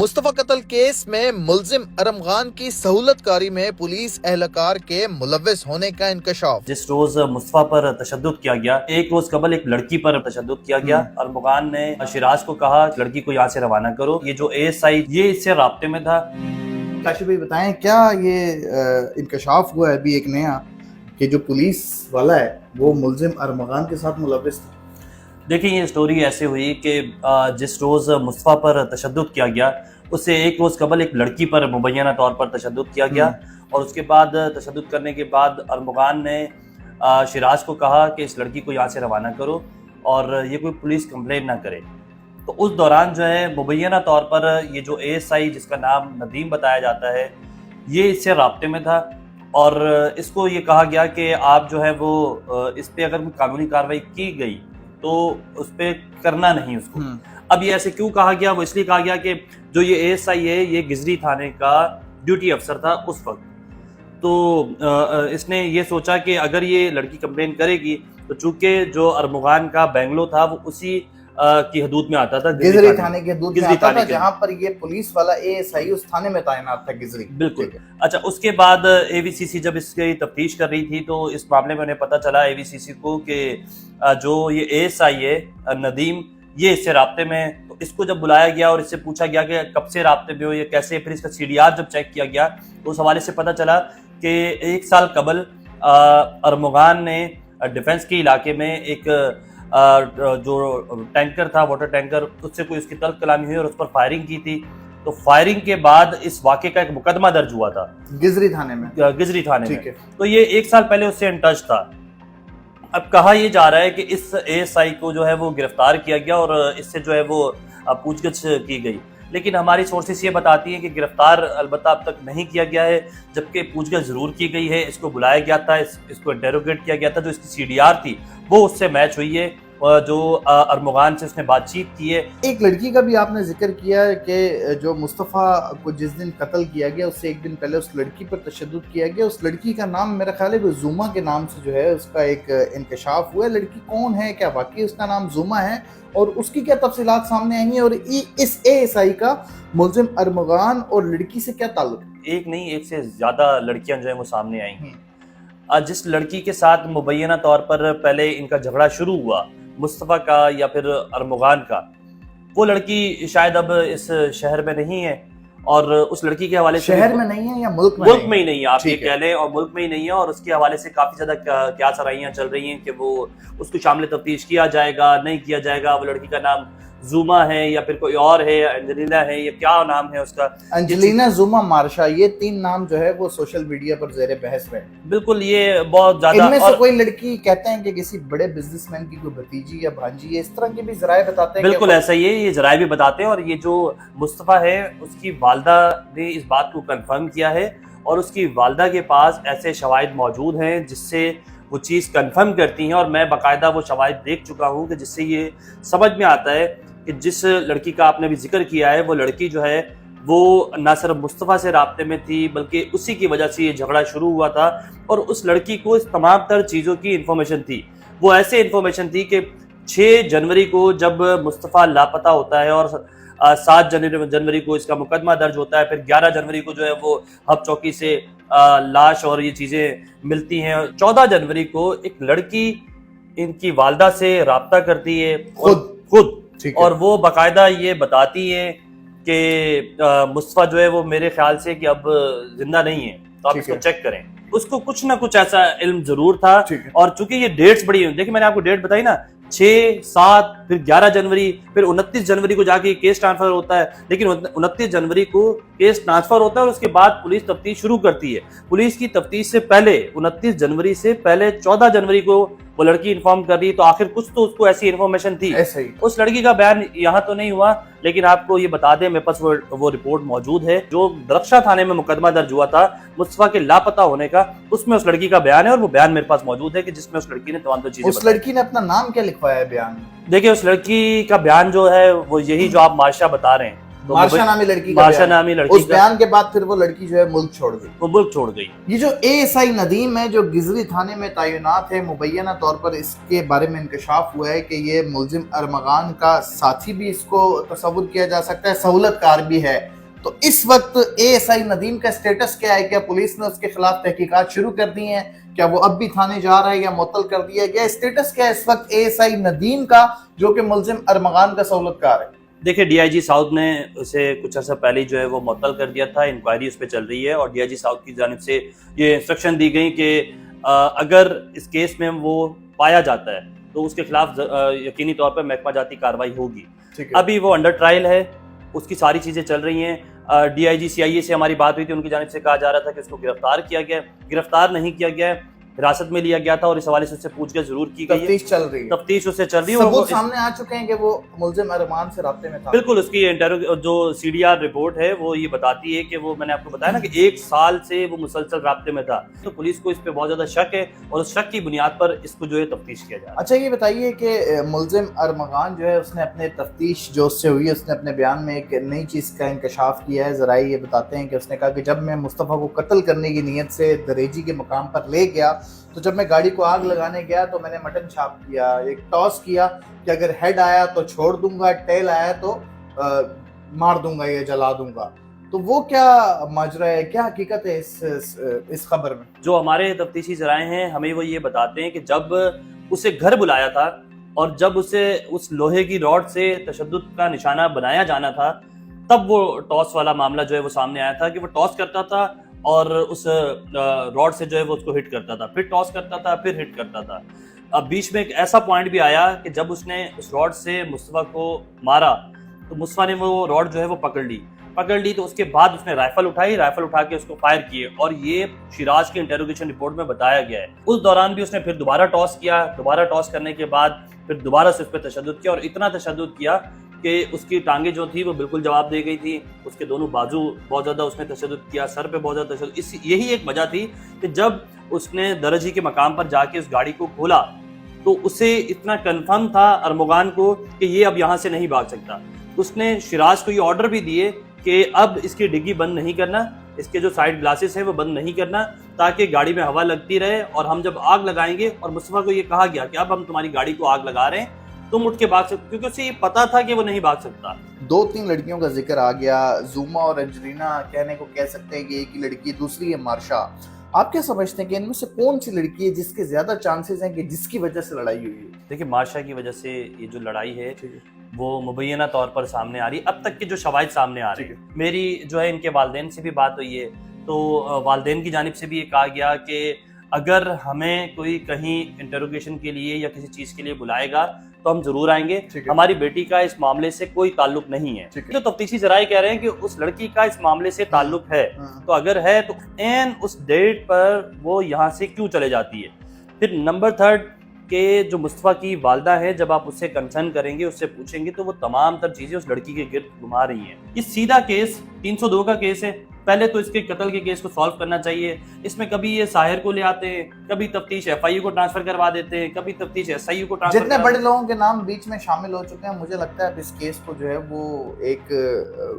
मुस्तफा कत्ल केस में मुलजिम अरमगान की सहूलत कारी में पुलिस एहलकार के मुलव्विस होने का इंकशाफ। जिस रोज मुस्तफा पर तशद्दुद किया गया, एक रोज कबल एक लड़की पर तशद्दुद किया गया। अरमगान ने शिराज को कहा लड़की को यहाँ से रवाना करो। ये जो ASI ये इससे राब्ते में था। काशिफ भाई बताएं, क्या ये इंकशाफ हुआ है अभी एक नया कि जो पुलिस वाला है वो मुलजिम अरमगान के साथ मुलव्विस था? देखिए, ये स्टोरी ऐसे हुई कि जिस रोज़ मुस्तफ़ा पर तशद्दुद किया गया, उससे एक रोज़ कबल एक लड़की पर मुबैना तौर पर तशद्दुद किया गया। और उसके बाद तशद्दुद करने के बाद अरमगान ने शिराज को कहा कि इस लड़की को यहाँ से रवाना करो और ये कोई पुलिस कंप्लेंट ना करे। तो उस दौरान जो है मुबैना तौर पर ये जो ASI जिसका नाम नदीम बताया जाता है, ये इससे राब्ते में था और इसको ये कहा गया कि आप जो है वो इस पर अगर कोई कानूनी कार्रवाई की गई तो उस पर करना नहीं उसको। अब ये ऐसे क्यों कहा गया? वो इसलिए कहा गया कि जो ये ASI है ये गिजरी थाने का ड्यूटी अफसर था उस वक्त। तो इसने ये सोचा कि अगर ये लड़की कंप्लेन करेगी तो चूंकि जो अरमगान का बेंगलो था वो उसी की हदूद में आता था, गिजरी थाने की हदूद में आता था, जहां पर ये पुलिस वाला ASI उस थाने में तैनात था, गिजरी। बिल्कुल। अच्छा, उसके बाद AVCC जब इसकी तफ्तीश कर रही थी तो इस मामले में उन्हें पता चला AVCC को कि जो ये ASI है नदीम, ये इससे राब्ते में। तो इसको जब बुलाया गया और इससे पूछा गया कि कब से राब्ते में हो, ये कैसे, फिर इसका CDR जब चेक किया गया तो उस हवाले से पता चला कि 1 साल कबल अरमगान ने डिफेंस के इलाके में एक जो टैंकर था, वाटर टैंकर, उससे कोई उसकी तल्ख कलामी हुई और उस पर फायरिंग की थी। तो फायरिंग के बाद इस वाक़े का एक मुकदमा दर्ज हुआ था गिजरी थाने में। तो ये 1 साल पहले उससे इन टच था। अब कहा यह जा रहा है कि इस ASI को जो है वो गिरफ्तार किया गया और इससे जो है वो पूछगछ की गई, लेकिन हमारी सोर्सेस ये बताती हैं कि गिरफ्तार अलबत्ता अब तक नहीं किया गया है, जबकि पूछगछ जरूर की गई है। इसको बुलाया गया था, इसको इंटेरोगेट किया गया था। जो इसकी CDR थी वो उससे मैच हुई है, जो अरमगान से उसने बातचीत की है। एक लड़की का भी आपने जिक्र किया है कि जो मुस्तफ़ा को जिस दिन कत्ल किया गया उससे एक दिन पहले उस लड़की पर तशद्दुद किया गया। उस लड़की का नाम मेरा ख्याल है वो जुमा के नाम से जो है उसका एक इंकशाफ हुआ है। लड़की कौन है, क्या वाकई उसका नाम जुमा है और उसकी क्या तफसीलात सामने आई हैं, और इस ASI का मुलजिम अरमगान और लड़की से क्या ताल्लुक है? एक नहीं, एक से ज्यादा लड़कियां जो है वो सामने आई हैं। जिस लड़की के साथ मुबैना तौर पर पहले इनका झगड़ा शुरू हुआ, मुस्तफ़ा का या फिर अरमगान का, वो लड़की शायद अब इस शहर में नहीं है और उस लड़की के हवाले से शहर में नहीं है या मुल्क में ही नहीं है, आप ये कह लें, और मुल्क में ही नहीं है। और उसके हवाले से काफी ज्यादा क्या सराहियां चल रही हैं कि वो उसको शामिल तफ्तीश किया जाएगा, नहीं किया जाएगा। वो लड़की का नाम जुमा है या फिर कोई और है, अंजलिना है, या क्या नाम है उसका, अंजलिना, जुमा, मार्शा, ये 3 नाम जो है वो सोशल मीडिया पर ज़ेरे बहस रहे। बिल्कुल, ये बहुत ज्यादा। इनमें से कोई लड़की कहते हैं कि किसी बड़े बिजनेसमैन की कोई भतीजी या भांजी है, इस तरह के भी जराए बताते हैं। बिल्कुल ऐसा ही है, ये जराए भी बताते हैं। और ये जो मुस्तफ़ा है उसकी वालदा ने इस बात को कंफर्म किया है और उसकी वालदा के पास ऐसे शवाहिद मौजूद हैं जिससे वो चीज़ कंफर्म करती हैं। और मैं बाकायदा वो शवाहिद देख चुका हूँ कि जिससे ये समझ में आता है कि जिस लड़की का आपने भी जिक्र किया है, वो लड़की जो है वो ना सिर्फ मुस्तफ़ा से राब्ते में थी बल्कि उसी की वजह से ये झगड़ा शुरू हुआ था। और उस लड़की को इस तमाम तर चीज़ों की इन्फॉर्मेशन थी। वो ऐसे इन्फॉर्मेशन थी कि 6 जनवरी को जब मुस्तफ़ा लापता होता है और 7 जनवरी को इसका मुकदमा दर्ज होता है, फिर 11 जनवरी को जो है वो हब चौकी से लाश और ये चीज़ें मिलती हैं। 14 जनवरी को एक लड़की इनकी वालदा से राब्ता करती है खुद और वो बाकायदा ये बताती है कि मुस्तफ़ा जो है वो मेरे ख्याल से कि अब जिंदा नहीं है, तो आप इसको चेक करें। उसको कुछ ना कुछ ऐसा इल्म जरूर था। और चूंकि ये डेट्स बड़ी हुई, देखिए मैंने आपको डेट बताई ना, 6, 7, फिर 11 जनवरी, फिर 29 जनवरी को जाके केस ट्रांसफर होता है। लेकिन 29 जनवरी को केस ट्रांसफर होता है और उसके बाद पुलिस तफ्तीश शुरू करती है। पुलिस की तफ्तीश से पहले 29 जनवरी से पहले 14 जनवरी को वो लड़की इन्फॉर्म कर रही है, तो आखिर कुछ तो उसको ऐसी इन्फॉर्मेशन थी। उस लड़की का बयान यहाँ तो नहीं हुआ, लेकिन आपको ये बता दें, मेरे पास वो रिपोर्ट मौजूद है जो दरख्शा थाने में मुकदमा दर्ज हुआ था मुस्तफ़ा के लापता होने का, उसमें उस लड़की का बयान है और वो बयान मेरे पास मौजूद है कि जिसमें उस लड़की ने तमाम चीजें। उस लड़की ने अपना नाम क्या लिखवाया है बयान में? देखिए, उस लड़की का बयान जो है वो यही जो आप मार्शा बता रहे हैं, तो मार्शा नामी लड़की उस बयान के बाद फिर वो लड़की जो है मुल्क छोड़ गई। ये जो ASI नदीम है जो गिजरी थाने में तैनात है, मुबैना तौर पर इसके बारे में इंकशाफ हुआ है कि ये मुलजिम अरमगान का साथी भी इसको तस्वुर किया जा सकता है, सहूलतकार भी है। تو اس وقت ASI ندیم کا اسٹیٹس کیا ہے؟ کیا پولیس نے اس کے خلاف تحقیقات شروع کر دی ہیں؟ کیا وہ اب بھی تھانے جا رہا ہے یا معطل کر دیا گیا؟ اسٹیٹس کیا ہے اس وقت ASI ندیم کا جو کہ ملزم ارمغان کا سہولت کار ہے؟ دیکھیں DIG ساؤتھ نے اسے کچھ عرصہ پہلے جو ہے وہ معطل کر دیا تھا، انکوائری اس پہ چل رہی ہے، اور DIG ساؤتھ کی جانب سے یہ انسٹرکشن دی گئی کہ اگر اس کیس میں وہ پایا جاتا ہے تو اس کے خلاف یقینی طور پر محکمہ جاتی کارروائی ہوگی۔ ابھی وہ انڈر ٹرائل ہے، اس کی ساری چیزیں چل رہی ہیں۔ DIG CIA سے ہماری بات ہوئی تھی، ان کی جانب سے کہا جا رہا تھا کہ اس کو گرفتار کیا گیا ہے، گرفتار نہیں کیا گیا ہے، حراست میں لیا گیا تھا، اور اس حوالے سے اس سے پوچھ گچھ ضرور کی گئی ہے، تفتیش چل رہی ہے، تفتیش اس سے چل رہی ہے، ثبوت سامنے آ چکے ہیں کہ وہ ملزم ارمان سے رابطے میں تھا۔ بالکل، اس کی جو CDR رپورٹ ہے وہ یہ بتاتی ہے کہ وہ، میں نے آپ کو بتایا نا کہ 1 سال سے وہ مسلسل رابطے میں تھا، تو پولیس کو اس پہ بہت زیادہ شک ہے، اور اس شک کی بنیاد پر اس کو جو ہے تفتیش کیا جا رہا ہے۔ اچھا یہ بتائیے کہ ملزم ارمغان جو ہے اس نے اپنے تفتیش جو اس سے ہوئی ہے، اس نے اپنے بیان میں ایک نئی چیز کا انکشاف کیا ہے۔ ذرائع یہ بتاتے ہیں کہ اس نے کہا کہ جب میں مصطفیٰ کو قتل کرنے کی نیت سے دریجی کے مقام پر لے گیا تو جب میں گاڑی کو آگ لگانے گیا تو میں نے مٹن چھاپ کیا، ایک ٹاس کیا کہ اگر ہیڈ آیا تو چھوڑ دوں گا، ٹیل آیا تو مار دوں گا یا جلا دوں گا۔ تو وہ کیا ماجرا ہے، کیا حقیقت ہے اس خبر میں؟ جو ہمارے تفتیشی ذرائع ہیں ہمیں وہ یہ بتاتے ہیں کہ جب اسے گھر بلایا تھا اور جب اسے اس لوہے کی راڈ سے تشدد کا نشانہ بنایا جانا تھا، تب وہ ٹاس والا معاملہ جو ہے وہ سامنے آیا تھا کہ وہ ٹاس کرتا تھا اور اس راڈ سے جو ہے وہ اس کو ہٹ کرتا تھا، پھر ٹاس کرتا تھا، پھر ہٹ کرتا تھا۔ اب بیچ میں ایک ایسا پوائنٹ بھی آیا کہ جب اس نے اس راڈ سے مصطفیٰ کو مارا تو مصطفیٰ نے وہ راڈ جو ہے وہ پکڑ لی تو اس کے بعد اس نے رائفل اٹھا کے اس کو فائر کیے، اور یہ شیراز کی انٹروگیشن رپورٹ میں بتایا گیا ہے۔ اس دوران بھی اس نے پھر دوبارہ ٹاس کیا، دوبارہ ٹاس کرنے کے بعد پھر دوبارہ سے اس پہ تشدد کیا، اور اتنا تشدد کیا کہ اس کی ٹانگیں جو تھی وہ بالکل جواب دے گئی تھی، اس کے دونوں بازو بہت زیادہ اس نے تشدد کیا، سر پہ بہت زیادہ تشدد۔ یہی ایک وجہ تھی کہ جب اس نے درجی کے مقام پر جا کے اس گاڑی کو کھولا تو اسے اتنا کنفرم تھا ارمغان کو کہ یہ اب یہاں سے نہیں بھاگ سکتا۔ اس نے شیراز کو یہ آرڈر بھی دیے کہ اب اس کی ڈگی بند نہیں کرنا، اس کے جو سائیڈ گلاسز ہیں وہ بند نہیں کرنا، تاکہ گاڑی میں ہوا لگتی رہے، اور ہم جب آگ لگائیں گے، اور مصطفیٰ کو یہ کہا گیا کہ اب ہم تمہاری گاڑی کو آگ لگا رہے ہیں، تم اٹھ کے بھاگ سکتے، کیونکہ اسے یہ پتا تھا کہ وہ نہیں بھاگ سکتا۔ 2-3 لڑکیوں کا ذکر آ گیا، زوما اور انجلینا کہنے کو کہہ سکتے ہیں کہ ایک ہی لڑکی، دوسری ہے مارشا۔ آپ کیا سمجھتے ہیں کہ ان میں سے کون سی لڑکی ہے جس کے زیادہ چانسز ہیں کہ جس کی وجہ سے لڑائی ہوئی ہے؟ دیکھیں، مارشا کی وجہ سے یہ جو لڑائی ہے وہ مبینہ طور پر سامنے آ رہی ہے، اب تک کے جو شواہد سامنے آ رہے ہیں۔ میری جو ہے ان کے والدین سے بھی بات ہوئی ہے، تو والدین کی جانب سے بھی یہ کہا گیا کہ اگر ہمیں کوئی کہیں انٹروگیشن کے لیے یا کسی چیز کے لیے بلائے گا تو ہم ضرور آئیں گے، ہماری بیٹی کا اس معاملے سے کوئی تعلق نہیں ہے۔ جو تفتیشی ذرائع کہہ رہے ہیں کہ اس لڑکی کا اس معاملے سے تعلق ہے، تو اگر ہے تو این اس ڈیٹ پر وہ یہاں سے کیوں چلے جاتی ہے؟ پھر نمبر 3 کہ جو مصطفیٰ کی والدہ ہے، جب آپ اس سے کنسرن کریں گے، اس سے پوچھیں گے، تو وہ تمام تر چیزیں اس لڑکی کے گرد گھما رہی ہیں۔ یہ سیدھا کیس 302 کا کیس ہے، پہلے تو اس کے قتل کے کیس کو سالو کرنا چاہیے۔ اس میں کبھی یہ ساحر کو لے آتے ہیں، کبھی تفتیش FIU کو ٹرانسفر کروا دیتے ہیں، کبھی تفتیش SIU کو ٹرانسفر۔ جتنے بڑے لوگوں کے نام بیچ میں شامل ہو چکے ہیں، مجھے لگتا ہے اب اس کیس کو جو ہے وہ ایک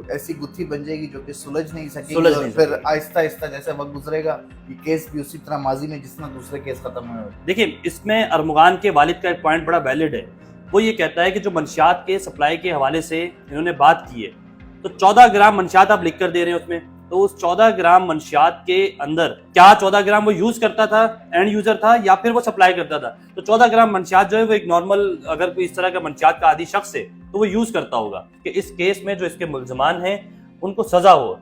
ایسی گتھی بن جائے گی جو کہ سلجھ نہیں سکے گی، اور پھر آہستہ آہستہ جیسے وقت گزرے گا یہ کیس بھی اسی طرح ماضی میں جس طرح دوسرے کیس ختم ہوئے۔ دیکھیں، اس میں ارمغان کے والد کا ایک پوائنٹ بڑا ویلڈ ہے، وہ یہ کہتا ہے کہ جو منشیات کے سپلائی کے حوالے سے انہوں نے بات کی ہے، تو 14 گرام منشیات آپ لکھ کر دے رہے ہیں اس میں، تو اس 14 گرام منشیات کے اندر کیا 14 گرام وہ یوز کرتا تھا، اینڈ یوزر تھا، یا پھر وہ سپلائی کرتا تھا؟ تو 14 گرام منشیات جو ہے وہ ایک نارمل، اگر کوئی اس طرح کا منشیات کا عادی شخص ہے تو وہ یوز کرتا ہوگا کہ اس کیس میں جو اس کے ملزمان ہیں ان کو سزا ہو۔